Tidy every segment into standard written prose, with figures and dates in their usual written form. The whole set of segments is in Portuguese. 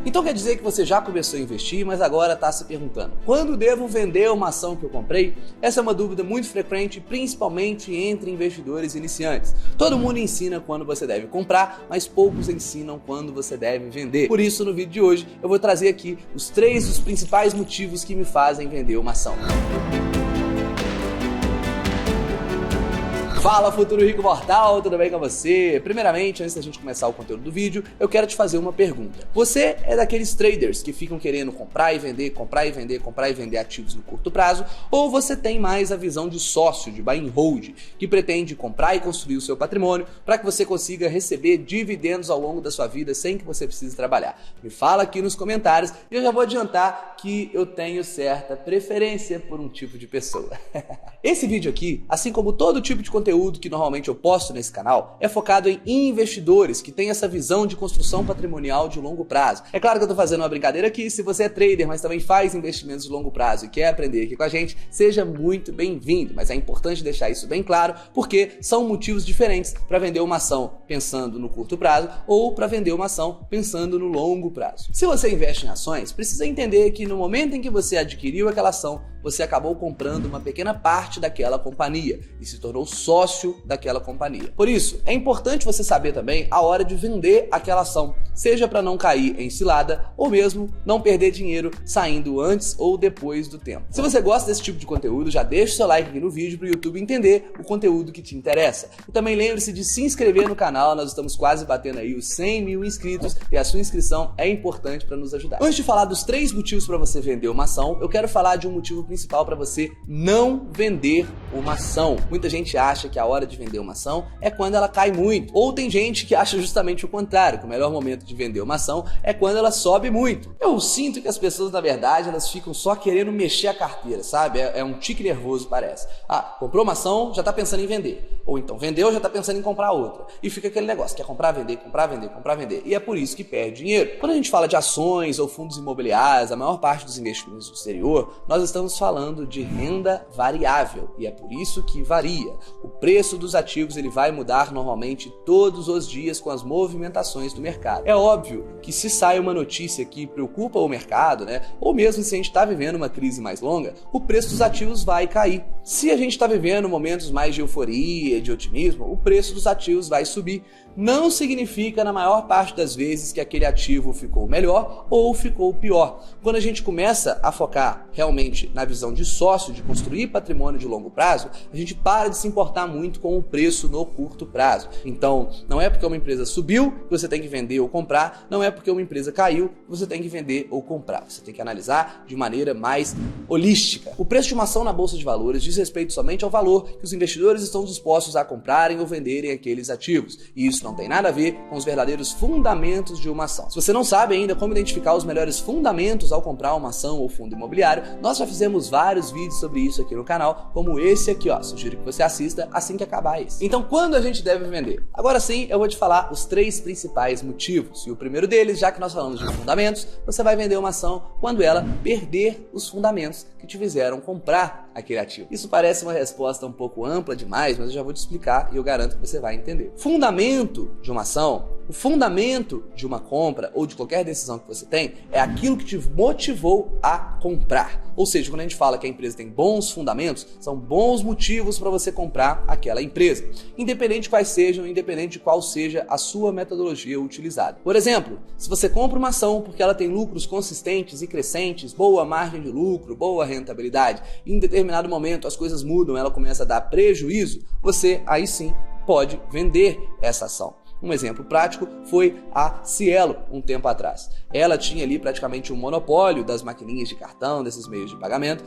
Então quer dizer que você já começou a investir, mas agora está se perguntando: quando devo vender uma ação que eu comprei? Essa é uma dúvida muito frequente, principalmente entre investidores iniciantes. Todo mundo ensina quando você deve comprar, mas poucos ensinam quando você deve vender. Por isso, no vídeo de hoje, eu vou trazer aqui os 3 dos principais motivos que me fazem vender uma ação. Fala, futuro rico mortal, tudo bem com você? Primeiramente, antes da gente começar o conteúdo do vídeo, eu quero te fazer uma pergunta. Você é daqueles traders que ficam querendo comprar e vender, comprar e vender, comprar e vender ativos no curto prazo? Ou você tem mais a visão de sócio, de buy and hold, que pretende comprar e construir o seu patrimônio para que você consiga receber dividendos ao longo da sua vida sem que você precise trabalhar? Me fala aqui nos comentários e eu já vou adiantar que eu tenho certa preferência por um tipo de pessoa. Esse vídeo aqui, assim como todo tipo de conteúdo que normalmente eu posto nesse canal, é focado em investidores que têm essa visão de construção patrimonial de longo prazo. É claro que eu tô fazendo uma brincadeira aqui, se você é trader, mas também faz investimentos de longo prazo e quer aprender aqui com a gente, seja muito bem-vindo, mas é importante deixar isso bem claro, porque são motivos diferentes para vender uma ação pensando no curto prazo ou para vender uma ação pensando no longo prazo. Se você investe em ações, precisa entender que no momento em que você adquiriu aquela ação, você acabou comprando uma pequena parte daquela companhia e se tornou sócio daquela companhia. Por isso, é importante você saber também a hora de vender aquela ação, seja para não cair em cilada ou mesmo não perder dinheiro saindo antes ou depois do tempo. Se você gosta desse tipo de conteúdo, já deixa o seu like aqui no vídeo para o YouTube entender o conteúdo que te interessa. E também lembre-se de se inscrever no canal, nós estamos quase batendo aí os 100 mil inscritos e a sua inscrição é importante para nos ajudar. Antes de falar dos 3 motivos para você vender uma ação, eu quero falar de um motivo principal para você não vender uma ação. Muita gente acha que a hora de vender uma ação é quando ela cai muito. Ou tem gente que acha justamente o contrário, que o melhor momento de vender uma ação é quando ela sobe muito. Eu sinto que as pessoas, na verdade, elas ficam só querendo mexer a carteira, sabe? É um tique nervoso, parece. Ah, comprou uma ação, já tá pensando em vender. Ou então vendeu, já tá pensando em comprar outra. E fica aquele negócio, quer comprar, vender, comprar, vender, comprar, vender. E é por isso que perde dinheiro. Quando a gente fala de ações ou fundos imobiliários, a maior parte dos investimentos do exterior, nós estamos falando de renda variável. E é por isso que varia. O preço dos ativos ele vai mudar normalmente todos os dias com as movimentações do mercado. É óbvio que se sai uma notícia que preocupa o mercado, ou mesmo se a gente está vivendo uma crise mais longa, o preço dos ativos vai cair. Se a gente está vivendo momentos mais de euforia, de otimismo, o preço dos ativos vai subir. Não significa, na maior parte das vezes, que aquele ativo ficou melhor ou ficou pior. Quando a gente começa a focar realmente na visão de sócio, de construir patrimônio de longo prazo, a gente para de se importar muito com o preço no curto prazo. Então, não é porque uma empresa subiu que você tem que vender ou comprar, não é porque uma empresa caiu que você tem que vender ou comprar. Você tem que analisar de maneira mais holística. O preço de uma ação na Bolsa de Valores diz respeito somente ao valor que os investidores estão dispostos a comprarem ou venderem aqueles ativos. E isso não tem nada a ver com os verdadeiros fundamentos de uma ação. Se você não sabe ainda como identificar os melhores fundamentos ao comprar uma ação ou fundo imobiliário, nós já fizemos vários vídeos sobre isso aqui no canal, como esse aqui, ó. Sugiro que você assista assim que acabar esse. Então, quando a gente deve vender? Agora sim, eu vou te falar os 3 principais motivos. E o primeiro deles, já que nós falamos de fundamentos, você vai vender uma ação quando ela perder os fundamentos que te fizeram comprar aquele ativo. Isso parece uma resposta um pouco ampla demais, mas eu já vou te explicar e eu garanto que você vai entender. Fundamento de uma ação, o fundamento de uma compra ou de qualquer decisão que você tem é aquilo que te motivou a comprar. Ou seja, quando a gente fala que a empresa tem bons fundamentos, são bons motivos para você comprar aquela empresa, independente de quais sejam, independente de qual seja a sua metodologia utilizada. Por exemplo, se você compra uma ação porque ela tem lucros consistentes e crescentes, boa margem de lucro, boa rentabilidade, em determinado momento as coisas mudam, ela começa a dar prejuízo, você aí sim pode vender essa ação. Um exemplo prático foi a Cielo, um tempo atrás. Ela tinha ali praticamente um monopólio das maquininhas de cartão, desses meios de pagamento.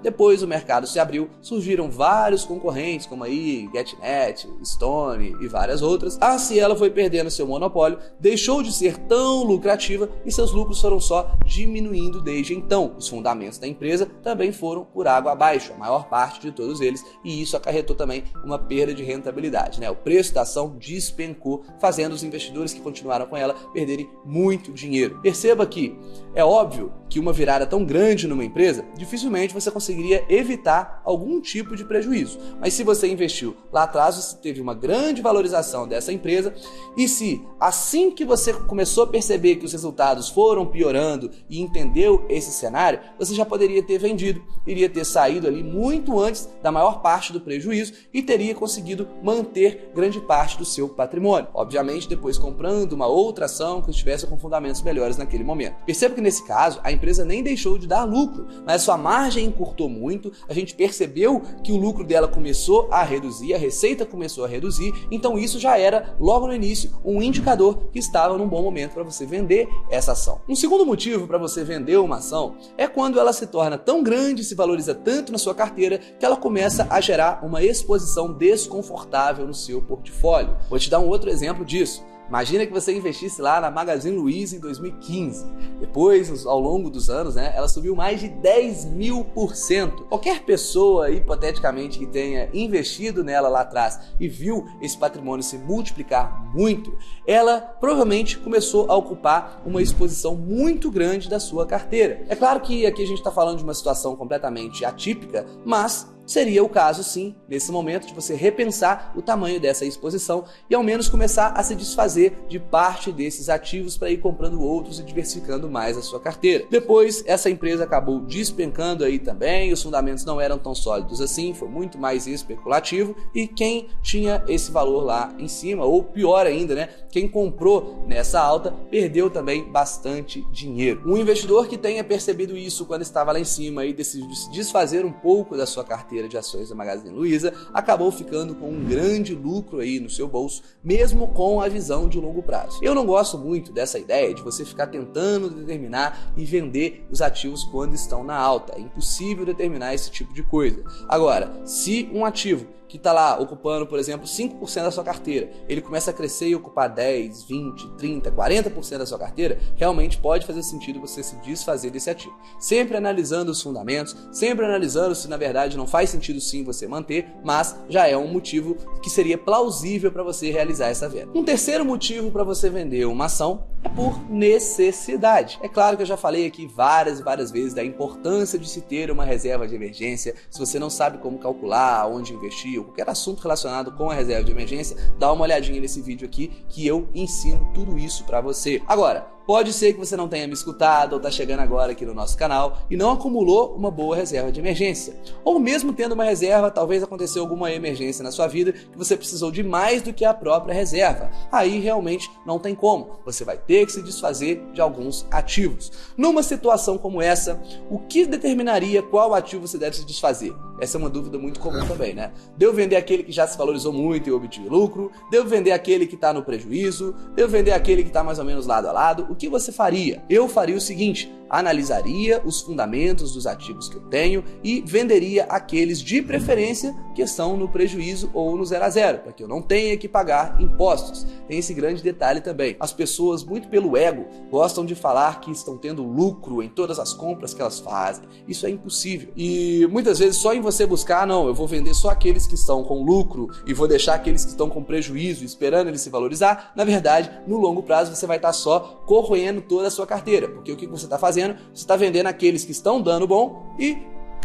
Depois o mercado se abriu, surgiram vários concorrentes, como aí GetNet, Stone e várias outras. A Cielo foi perdendo seu monopólio, deixou de ser tão lucrativa e seus lucros foram só diminuindo desde então. Os fundamentos da empresa também foram por água abaixo, a maior parte de todos eles, e isso acarretou também uma perda de rentabilidade. O preço da ação despencou, fazendo os investidores que continuaram com ela perderem muito dinheiro. Perceba que é óbvio que uma virada tão grande numa empresa, dificilmente você conseguiria evitar algum tipo de prejuízo. Mas se você investiu lá atrás, você teve uma grande valorização dessa empresa, e se assim que você começou a perceber que os resultados foram piorando e entendeu esse cenário, você já poderia ter vendido, iria ter saído ali muito antes da maior parte do prejuízo e teria conseguido manter grande parte do seu patrimônio. Obviamente, depois comprando uma outra ação que estivesse com fundamentos melhores naquele momento. Perceba que nesse caso, a empresa nem deixou de dar lucro, mas sua margem encurtou muito, a gente percebeu que o lucro dela começou a reduzir, a receita começou a reduzir, então isso já era, logo no início, um indicador que estava num bom momento para você vender essa ação. Um segundo motivo para você vender uma ação é quando ela se torna tão grande, se valoriza tanto na sua carteira, que ela começa a gerar uma exposição desconfortável no seu portfólio. Vou te dar um outro exemplo disso. Imagina que você investisse lá na Magazine Luiza em 2015. Depois, ao longo dos anos, ela subiu mais de 10.000%. Qualquer pessoa, hipoteticamente, que tenha investido nela lá atrás e viu esse patrimônio se multiplicar muito, ela provavelmente começou a ocupar uma exposição muito grande da sua carteira. É claro que aqui a gente está falando de uma situação completamente atípica, mas seria o caso, sim, nesse momento, de você repensar o tamanho dessa exposição e ao menos começar a se desfazer de parte desses ativos para ir comprando outros e diversificando mais a sua carteira. Depois, essa empresa acabou despencando aí também, os fundamentos não eram tão sólidos assim, foi muito mais especulativo e quem tinha esse valor lá em cima, ou pior ainda, quem comprou nessa alta, perdeu também bastante dinheiro. Um investidor que tenha percebido isso quando estava lá em cima e decidiu se desfazer um pouco da sua carteira de ações da Magazine Luiza, acabou ficando com um grande lucro aí no seu bolso, mesmo com a visão de longo prazo. Eu não gosto muito dessa ideia de você ficar tentando determinar e vender os ativos quando estão na alta. É impossível determinar esse tipo de coisa. Agora, se um ativo que está lá ocupando, por exemplo, 5% da sua carteira, ele começa a crescer e ocupar 10, 20, 30, 40% da sua carteira, realmente pode fazer sentido você se desfazer desse ativo. Sempre analisando os fundamentos, sempre analisando se na verdade não faz sentido sim você manter, mas já é um motivo que seria plausível para você realizar essa venda. Um terceiro motivo para você vender uma ação é por necessidade. É claro que eu já falei aqui várias e várias vezes da importância de se ter uma reserva de emergência. Se você não sabe como calcular, onde investir, ou qualquer assunto relacionado com a reserva de emergência, dá uma olhadinha nesse vídeo aqui que eu ensino tudo isso para você. Agora, pode ser que você não tenha me escutado ou está chegando agora aqui no nosso canal e não acumulou uma boa reserva de emergência. Ou mesmo tendo uma reserva, talvez aconteceu alguma emergência na sua vida que você precisou de mais do que a própria reserva. Aí realmente não tem como. Você vai ter que se desfazer de alguns ativos. Numa situação como essa, o que determinaria qual ativo você deve se desfazer? Essa é uma dúvida muito comum também, Devo vender aquele que já se valorizou muito e obtive lucro? Devo vender aquele que está no prejuízo? Devo vender aquele que está mais ou menos lado a lado? O que você faria? Eu faria o seguinte: analisaria os fundamentos dos ativos que eu tenho e venderia aqueles de preferência que estão no prejuízo ou no 0 a 0, para que eu não tenha que pagar impostos. Tem esse grande detalhe também. As pessoas, muito pelo ego, gostam de falar que estão tendo lucro em todas as compras que elas fazem. Isso é impossível. E muitas vezes só em você buscar, não, eu vou vender só aqueles que estão com lucro e vou deixar aqueles que estão com prejuízo, esperando ele se valorizar, na verdade, no longo prazo você vai estar só corroendo toda a sua carteira, porque o que você está fazendo? Você está vendendo aqueles que estão dando bom e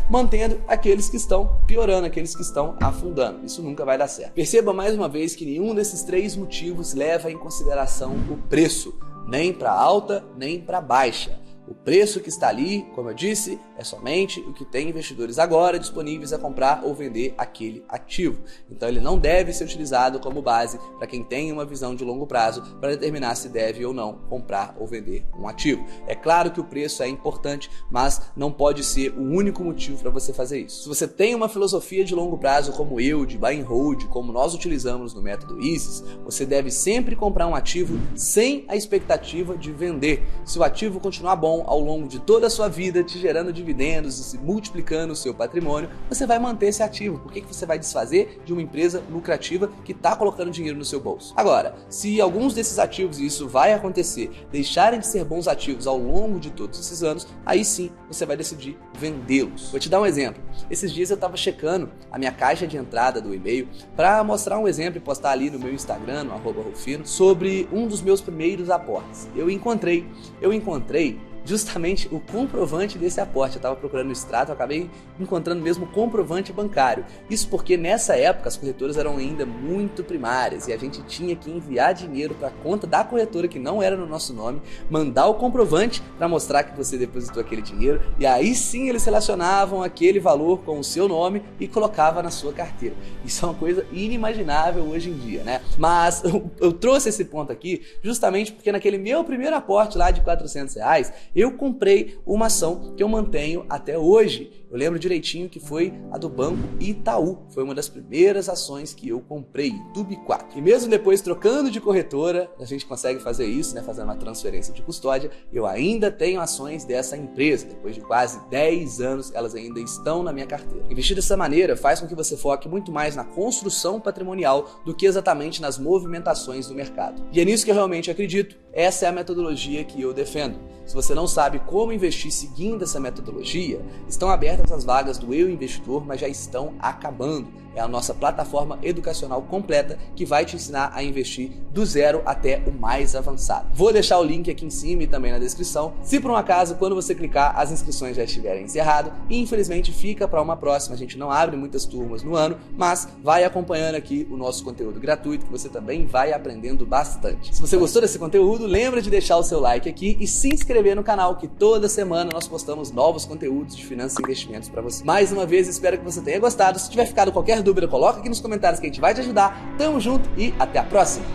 mantendo aqueles que estão piorando, aqueles que estão afundando. Isso nunca vai dar certo. Perceba mais uma vez que nenhum desses três motivos leva em consideração o preço, nem para alta, nem para baixa. O preço que está ali, como eu disse, é somente o que tem investidores agora disponíveis a comprar ou vender aquele ativo. Então ele não deve ser utilizado como base para quem tem uma visão de longo prazo para determinar se deve ou não comprar ou vender um ativo. É claro que o preço é importante, mas não pode ser o único motivo para você fazer isso. Se você tem uma filosofia de longo prazo como eu, de buy and hold, como nós utilizamos no método ISIS, você deve sempre comprar um ativo sem a expectativa de vender. Se o ativo continuar bom ao longo de toda a sua vida, te gerando dividendos e se multiplicando o seu patrimônio, você vai manter esse ativo. Por que você vai desfazer de uma empresa lucrativa que está colocando dinheiro no seu bolso? Agora, se alguns desses ativos, e isso vai acontecer, deixarem de ser bons ativos ao longo de todos esses anos, aí sim você vai decidir vendê-los. Vou te dar um exemplo. Esses dias eu estava checando a minha caixa de entrada do e-mail para mostrar um exemplo e postar ali no meu Instagram, no @Rufino, sobre um dos meus primeiros aportes. Eu encontrei justamente o comprovante desse aporte. Eu estava procurando no extrato, eu acabei encontrando mesmo o comprovante bancário. Isso porque nessa época as corretoras eram ainda muito primárias e a gente tinha que enviar dinheiro para a conta da corretora que não era no nosso nome, mandar o comprovante para mostrar que você depositou aquele dinheiro, e aí sim eles relacionavam aquele valor com o seu nome e colocava na sua carteira. Isso é uma coisa inimaginável hoje em dia, né? Mas eu trouxe esse ponto aqui justamente porque naquele meu primeiro aporte lá de R$400, eu comprei uma ação que eu mantenho até hoje. Eu lembro direitinho que foi a do Banco Itaú. Foi uma das primeiras ações que eu comprei, TUB4. E mesmo depois trocando de corretora, a gente consegue fazer isso, né? Fazendo uma transferência de custódia. Eu ainda tenho ações dessa empresa. Depois de quase 10 anos, elas ainda estão na minha carteira. Investir dessa maneira faz com que você foque muito mais na construção patrimonial do que exatamente nas movimentações do mercado. E é nisso que eu realmente acredito. Essa é a metodologia que eu defendo. Se você não sabe como investir seguindo essa metodologia, estão abertas as vagas do Eu Investidor, mas já estão acabando. É a nossa plataforma educacional completa que vai te ensinar a investir do zero até o mais avançado. Vou deixar o link aqui em cima e também na descrição. Se por um acaso, quando você clicar, as inscrições já estiverem encerradas, e infelizmente fica para uma próxima. A gente não abre muitas turmas no ano, mas vai acompanhando aqui o nosso conteúdo gratuito, que você também vai aprendendo bastante. Se você gostou desse conteúdo, lembra de deixar o seu like aqui e se inscrever no canal, que toda semana nós postamos novos conteúdos de finanças e investimentos para você. Mais uma vez, espero que você tenha gostado. Se tiver ficado qualquer dúvida, coloca aqui nos comentários que a gente vai te ajudar. Tamo junto e até a próxima!